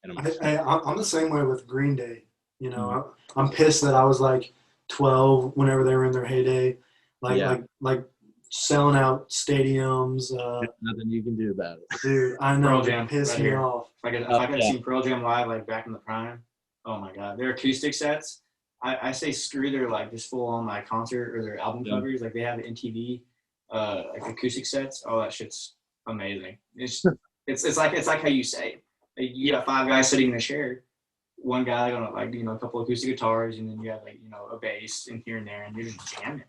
And I'm the same way with Green Day. You know, Mm-hmm. I'm pissed that I was like 12 whenever they were in their heyday, Yeah. like selling out stadiums. There's nothing you can do about it. Dude, I know, Pearl it Jam, pissed right me here. off. If I could Yeah. see Pearl Jam live like back in the prime, oh my god, their acoustic sets. I say screw their like just full on like concert or their album Yeah. covers. Like they have MTV like acoustic sets. Oh, that shit's amazing. It's like how you say. Like, you got 5 guys sitting in a chair. One guy on a couple of acoustic guitars, and then you have a bass in here and there, and you're just jamming.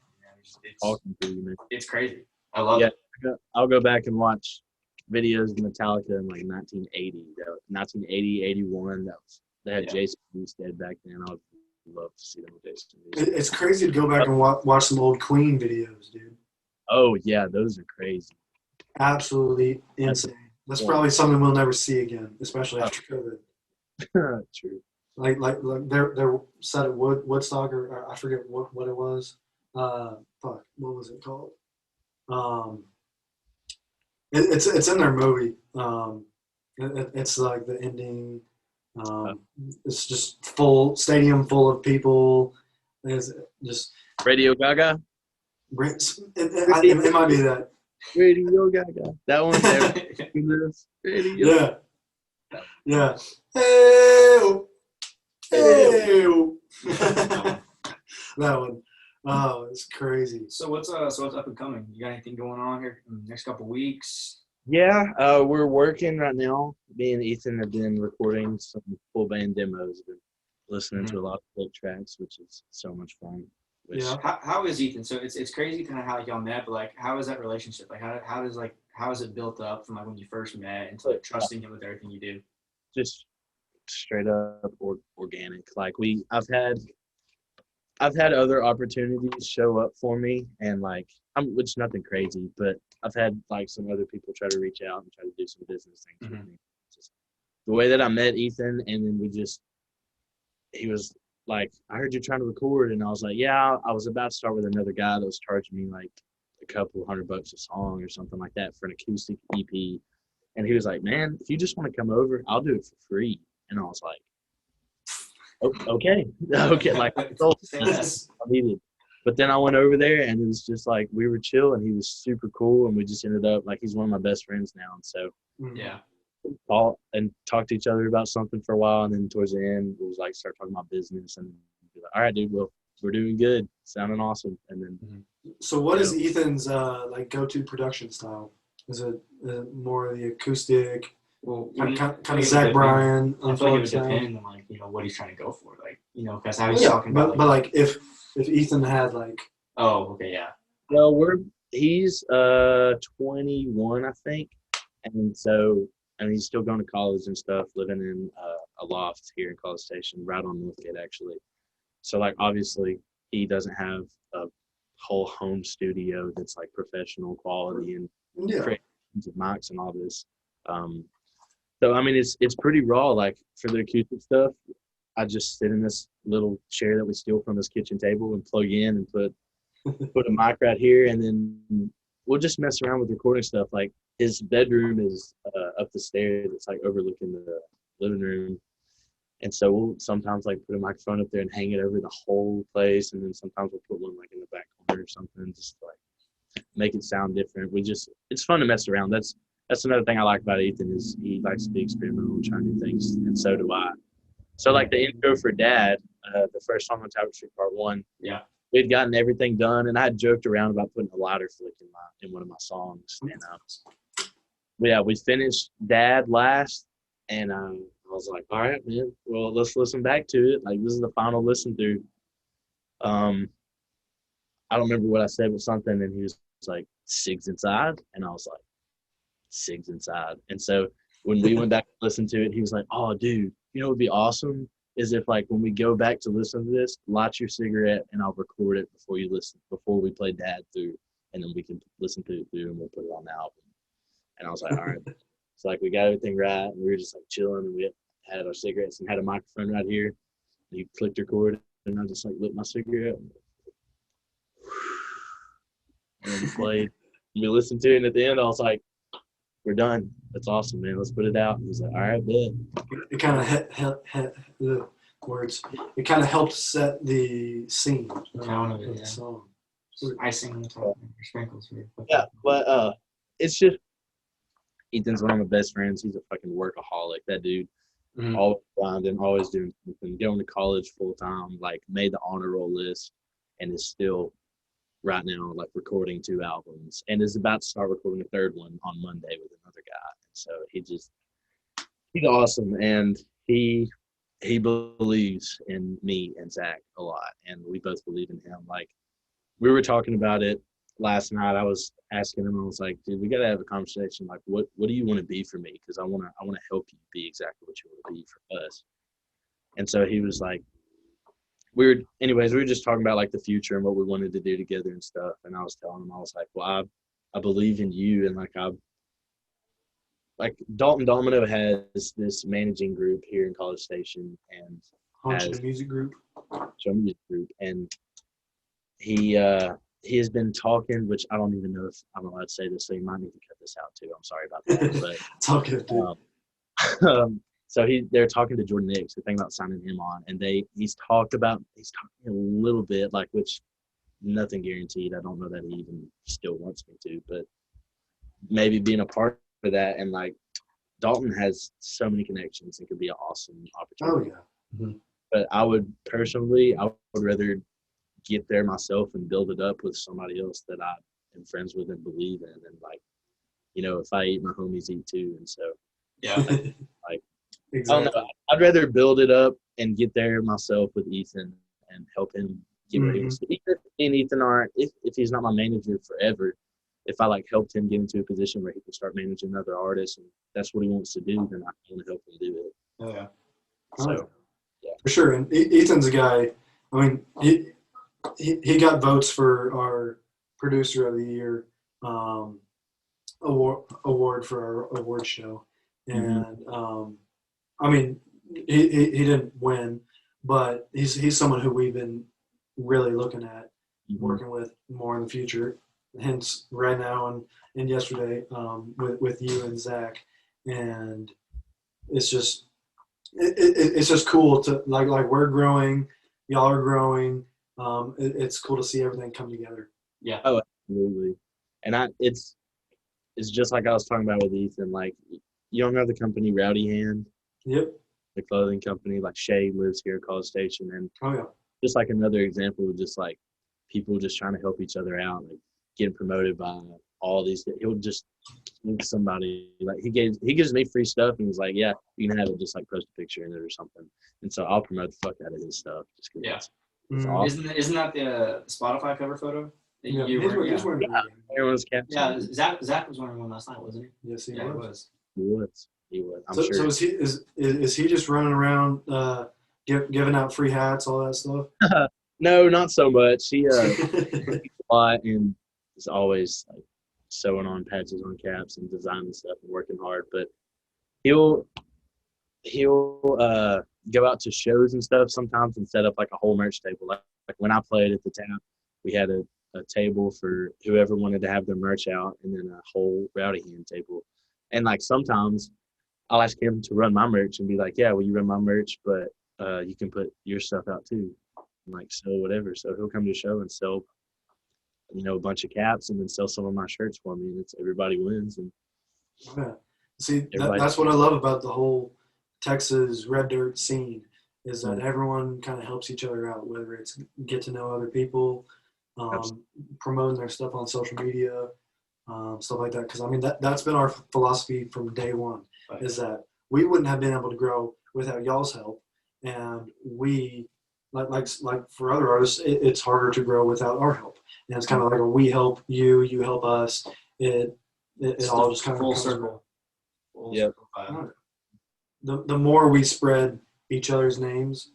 Talking to you, man. It's crazy. I love it. I'll go back and watch videos of Metallica in like 1980, 1980, 81. They had Jason Newsted back then. I would love to see them with Jason Newsted. It's crazy to go back and watch some old Queen videos, dude. Oh yeah, those are crazy. Absolutely insane. That's probably something we'll never see again, especially after COVID. True. Like they're set at Woodstock, or I forget what it was. What was it called? It's in their movie. It's like the ending. It's just stadium full of people. It's just Radio Gaga. It might be that. Radio Gaga. That one there. Radio. Yeah. Hey. That one. Oh, it's crazy. So what's up and coming? You got anything going on here in the next couple of weeks? Yeah, we're working right now. Me and Ethan have been recording some full band demos. Been listening to a lot of clip tracks, which is so much fun. How is Ethan? So it's crazy kind of how y'all met, but like how is that relationship? Like how is it built up from like when you first met into like trusting him with everything you do? Just straight up organic. Like I've had other opportunities show up for me, and like which nothing crazy, but I've had like some other people try to reach out and try to do some business things with me. Just the way that I met Ethan, and then he was like, I heard you're trying to record, and I was like, yeah, I was about to start with another guy that was charging me like a couple $100 a song or something like that for an acoustic EP, and he was like, man, if you just want to come over, I'll do it for free. And I was like, okay, like I needed. But then I went over there, and it was just like we were chill, and he was super cool, and we just ended up like he's one of my best friends now, and so talked to each other about something for a while, and then towards the end it was like start talking about business, and be like, all right, dude, well, we're doing good, sounding awesome, and then. So what is Ethan's like go-to production style? Is it more of the acoustic? Well, kind of Zach Bryan. I feel like it would depend on like what he's trying to go for, like because how he's talking about. But like if Ethan had like. Oh, okay, yeah. Well, he's 21, I think, and he's still going to college and stuff, living in a loft here in College Station, right on Northgate, actually. So like obviously he doesn't have a whole home studio that's like professional quality and creations of mics and all this. So I mean, it's pretty raw. Like for the acoustic stuff, I just sit in this little chair that we steal from his kitchen table and plug in and put a mic right here, and then we'll just mess around with recording stuff. Like his bedroom is up the stairs. It's like overlooking the living room. And so we'll sometimes like put a microphone up there and hang it over the whole place. And then sometimes we'll put one like in the back corner or something, just to, like make it sound different. It's fun to mess around. That's another thing I like about Ethan is he likes to be experimental and try new things. And so do I. So like the intro for Dad, the first song on Tapestry Part 1. Yeah. We'd gotten everything done, and I had joked around about putting a lighter flick in one of my songs. And we finished Dad last, and I was like, all right, man, well, let's listen back to it. Like, this is the final listen through. I don't remember what I said, but something, and he was like, Sig's inside? And I was like, Sig's inside. And so when we went back to listen to it, he was like, oh, dude, you know what would be awesome is if, like, when we go back to listen to this, light your cigarette, and I'll record it before we play Dad through, and then we can listen to it through, and we'll put it on the album. And I was like, all right. So, like, we got everything right, and we were just, like, chilling, and we had our cigarettes and had a microphone right here. And he clicked record, and I just, like, lit my cigarette. And then we played. And we listened to it, and at the end, I was like, we're done. That's awesome, man. Let's put it out. And he was like, all right, bet. It kind of It kind of helped set the scene of the song. Icing on the top, sprinkles. Yeah, but it's just Ethan's one of my best friends. He's a fucking workaholic. That dude, always grinding, always doing something. Going to college full time, like made the honor roll list, and is still right now like recording 2 albums, and is about to start recording a 3rd one on Monday with another guy. So he's awesome, and he believes in me and Zach a lot, and we both believe in him. Like we were talking about it last night. I was asking him, I was like, dude, we got to have a conversation. Like, what do you want to be for me? Because I want to help you be exactly what you want to be for us. And so he was like, we were just talking about like the future and what we wanted to do together and stuff. And I was telling him, I was like, well, I believe in you. And like Dalton Domino has this managing group here in College Station, and Hunch Music Group. And he has been talking, which I don't even know if I'm allowed to say this, so you might need to cut this out too. I'm sorry about that. But it's all good, dude. So they're talking to Jordan Nix, the thing about signing him on, and he's talking a little bit, like, which nothing guaranteed. I don't know that he even still wants me to, but maybe being a part of that. And like Dalton has so many connections and could be an awesome opportunity. Oh yeah. Mm-hmm. But I would rather get there myself and build it up with somebody else that I am friends with and believe in. And like, you know, if I eat, my homies eat too. And so, yeah, like, exactly. I don't know. I'd rather build it up and get there myself with Ethan and help him get where he wants to be. And Ethan aren't, if he's not my manager forever, if I like helped him get into a position where he can start managing other artists and that's what he wants to do, then I want to help him do it. Oh yeah. So, yeah. For sure. And Ethan's a guy, I mean, he got votes for our producer of the year award for our award show. And I mean, he didn't win, but he's someone who we've been really looking at working with more in the future. Hence, right now and yesterday with you and Zach, and it's just cool to like we're growing, y'all are growing. It's cool to see everything come together. Yeah. Oh, absolutely. And it's just like I was talking about with Ethan. Like, you don't know the company Rowdy Hand? Yep. The clothing company. Like Shay lives here at College Station, and just like another example of just like people just trying to help each other out, like getting promoted by all these. He'll just link somebody, like he gives me free stuff, and he's like, yeah, you can have it, just like post a picture in it or something, and so I'll promote the fuck out of his stuff. Just it's awesome. Isn't that the Spotify cover photo? Yeah, Zach was wearing one last night, wasn't he? Yes, he was. He was. I'm sure. So is he just running around giving out free hats, all that stuff? No, not so much. He a lot and is always like sewing on patches on caps and designing stuff and working hard. But he'll go out to shows and stuff sometimes and set up like a whole merch table. Like when I played at the Tap, we had a table for whoever wanted to have their merch out, and then a whole Rowdy Hand table. And like sometimes I'll ask him to run my merch and be like, yeah, will you run my merch, but you can put your stuff out too. I'm like, so whatever. So he'll come to a show and sell, a bunch of caps and then sell some of my shirts for me, and it's everybody wins. And yeah. See, that's what I love about the whole Texas red dirt scene is that everyone kind of helps each other out, whether it's get to know other people, promoting their stuff on social media, stuff like that. Because, I mean, that's been our philosophy from day one, is that we wouldn't have been able to grow without y'all's help. And we, like for other artists, it's harder to grow without our help. And it's kind of like a we help you, you help us. It all just kind of full comes circle. Yeah. The more we spread each other's names,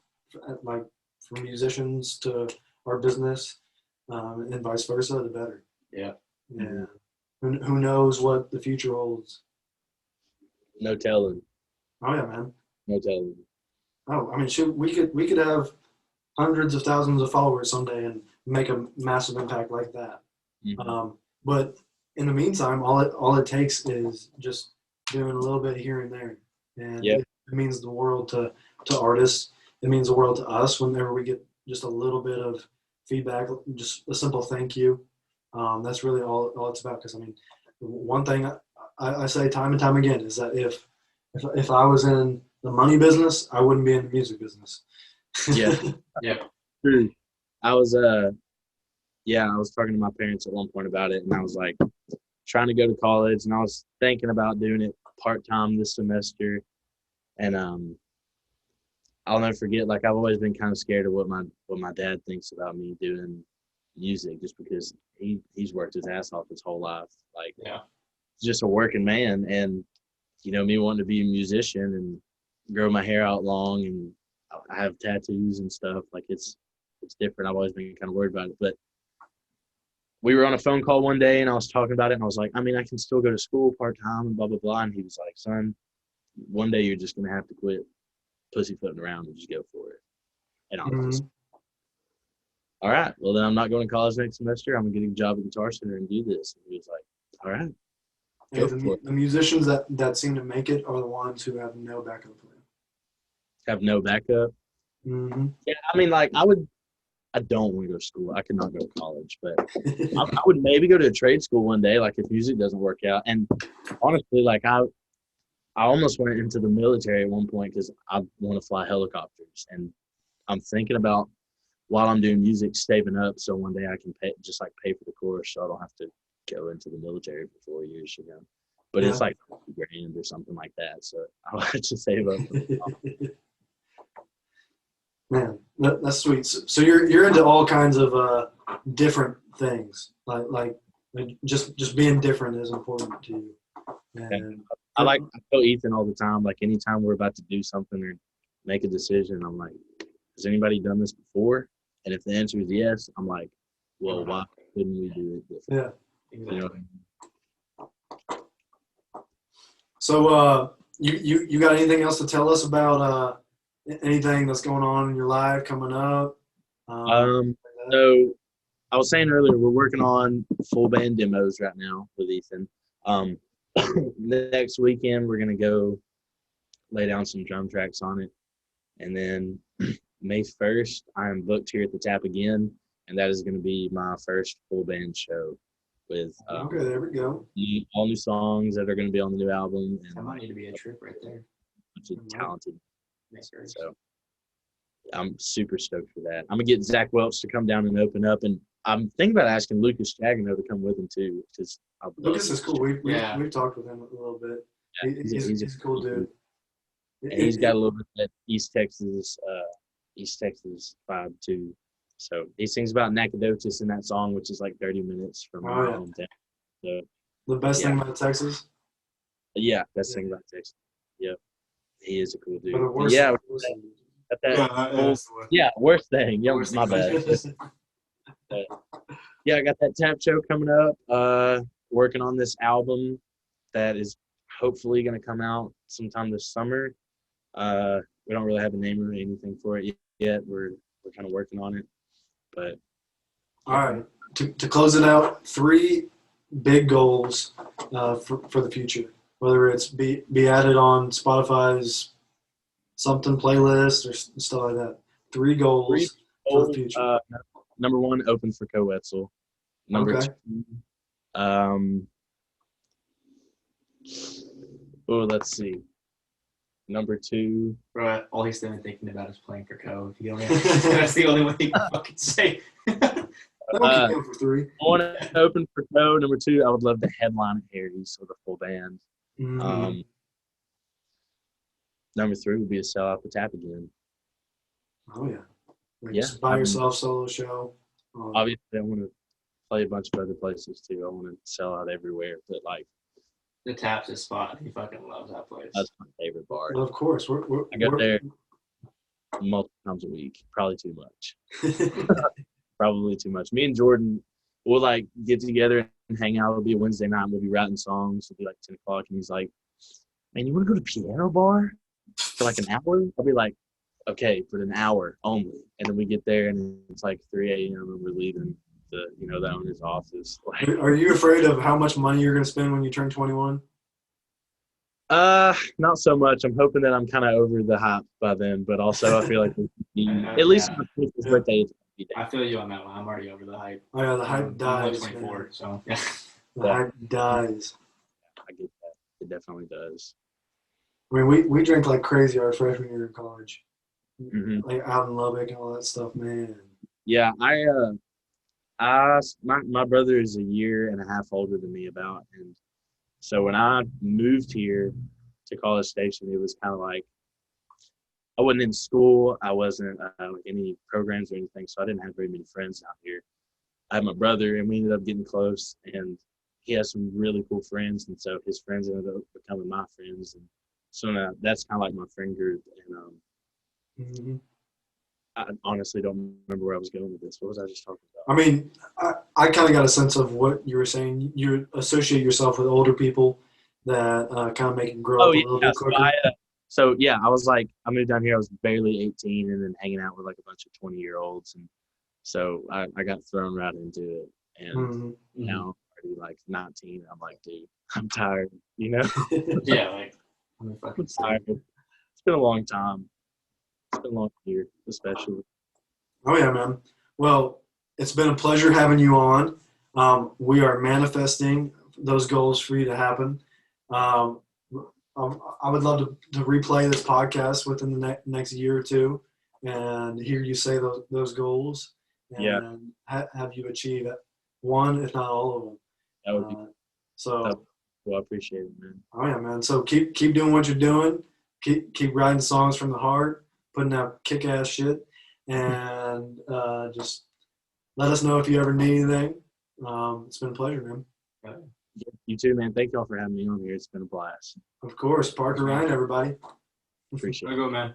like from musicians to our business, and vice versa, the better. Yeah. Yeah. Who knows what the future holds? No telling. Oh yeah, man. No telling. Oh, I mean, shoot, we could have hundreds of thousands of followers someday and make a massive impact like that. Mm-hmm. But in the meantime, all it takes is just doing a little bit here and there, and it means the world to artists. It means the world to us whenever we get just a little bit of feedback, just a simple thank you. That's really all it's about. Because I mean, one thing I say time and time again is that if I was in the money business, I wouldn't be in the music business. Yeah. Yeah. True. I was talking to my parents at one point about it, and I was like trying to go to college, and I was thinking about doing it part-time this semester. And I'll never forget, like, I've always been kind of scared of what my dad thinks about me doing music, just because he's worked his ass off his whole life. Like, just a working man, and me wanting to be a musician and grow my hair out long, and I have tattoos and stuff. Like, it's different. I've always been kind of worried about it. But we were on a phone call one day, and I was talking about it, and I was like, I mean, I can still go to school part-time and blah, blah, blah. And he was like, son, one day you're just going to have to quit pussyfooting around and just go for it. And I was just, all right, well, then I'm not going to college next semester. I'm going to get a job at Guitar Center and do this. And he was like, all right, go for it. The musicians that seem to make it are the ones who have no backup plan. Have no backup? Mm-hmm. Yeah, I mean, like, I don't want to go to school. I could not go to college, but I would maybe go to a trade school one day, like if music doesn't work out. And honestly, like I almost went into the military at one point because I want to fly helicopters. And I'm thinking about, while I'm doing music, saving up so one day I can pay for the course, so I don't have to go into the military for 4 years, But it's like $50,000 or something like that. So I'll have to save up. Man, that's sweet. So you're into all kinds of different things, like just being different is important to you. And I tell Ethan all the time, like anytime we're about to do something or make a decision, I'm like, has anybody done this before? And if the answer is yes, I'm like, well, why couldn't we do it different? Yeah, exactly. So you got anything else to tell us about anything that's going on in your life coming up? So I was saying earlier, we're working on full band demos right now with Ethan. Next weekend, we're going to go lay down some drum tracks on it. And then May 1st, I am booked here at the Tap again, and that is going to be my first full band show with okay, there we go. All new songs that are going to be on the new album. And that might need to be a trip right there. A bunch of talented. So I'm super stoked for that. I'm going to get Zach Welch to come down and open up, and I'm thinking about asking Lucas Jagano to come with him too. Because Lucas is cool. We've talked with him a little bit. Yeah, he's a cool dude. And he's got a little bit of that East Texas vibe too. So he sings about Nacogdoches in that song, which is like 30 minutes from my hometown. So the best thing about Texas? Yeah, best thing about Texas. Yep. He is a cool dude. Worst worst thing. Yeah, my bad. I got that Tap show coming up. Working on this album that is hopefully going to come out sometime this summer. We don't really have a name or anything for it yet. We're kind of working on it, but all right. To close it out, 3 big goals for the future. Whether it's be added on Spotify's something playlist or stuff like that. 3 goals for the future. Number 1, open for Co-Wetzel. Number 2, let's see. Number 2. Bro, all he's been thinking about is playing for Co. That's the only way he can fucking say. Don't keep him for 3. I want to open for Co. Number 2, I would love to headline at Harry's with a full band. Number 3 would be to sell out the Tap again. Oh yeah. Just by yourself solo show. Obviously, I want to play a bunch of other places too. I want to sell out everywhere, but like the Tap's his spot. He fucking loves that place. That's my favorite bar. Well, of course, I go there multiple times a week. Probably too much. Probably too much. Me and Jordan will like get together and hang out. It'll be a Wednesday night. We'll be writing songs. It'll be like 10 o'clock, and he's like, "Man, you want to go to piano bar for like an hour?" I'll be like, "Okay, for an hour only." And then we get there, and it's like 3 a.m. and we're leaving the owner's office. Like, are you afraid of how much money you're going to spend when you turn 21? Not so much. I'm hoping that I'm kind of over the hype by then, but also I feel like at least my 25th birthday is. I feel you on that one. I'm already over the hype. Oh yeah, the hype dies. 24, man. So yeah. The hype dies. I get that. It definitely does. I mean, we drank like crazy our freshman year in college, like out in Lubbock and all that stuff, man. Yeah, my brother is a year and a half older than me about, and so when I moved here to College Station, it was kind of like I wasn't in school, I wasn't any programs or anything, so I didn't have very many friends out here. I had my brother, and we ended up getting close, and he has some really cool friends, and so his friends ended up becoming my friends, and so now that's kind of like my friend group. And I honestly don't remember where I was going with this. What was I just talking about? I mean, I kind of got a sense of what you were saying. You associate yourself with older people that kind of make you grow up a little bit quicker. So I was like, I moved down here. I was barely 18, and then hanging out with like a bunch of 20-year-olds, and so I got thrown right into it. And now I'm already like 19. I'm like, dude, I'm tired. Yeah, like I'm fucking tired. It's been a long time. It's been a long year, especially. Oh yeah, man. Well, it's been a pleasure having you on. We are manifesting those goals for you to happen. I would love to replay this podcast within the next year or two and hear you say those goals and have you achieve one, if not all of them. That would be well, I appreciate it, man. Oh yeah, man. So keep doing what you're doing. Keep writing songs from the heart, putting out kick-ass shit, and just let us know if you ever need anything. It's been a pleasure, man. You too, man. Thank y'all for having me on here. It's been a blast. Of course. Parker Ryan, everybody. Appreciate it. Go, man.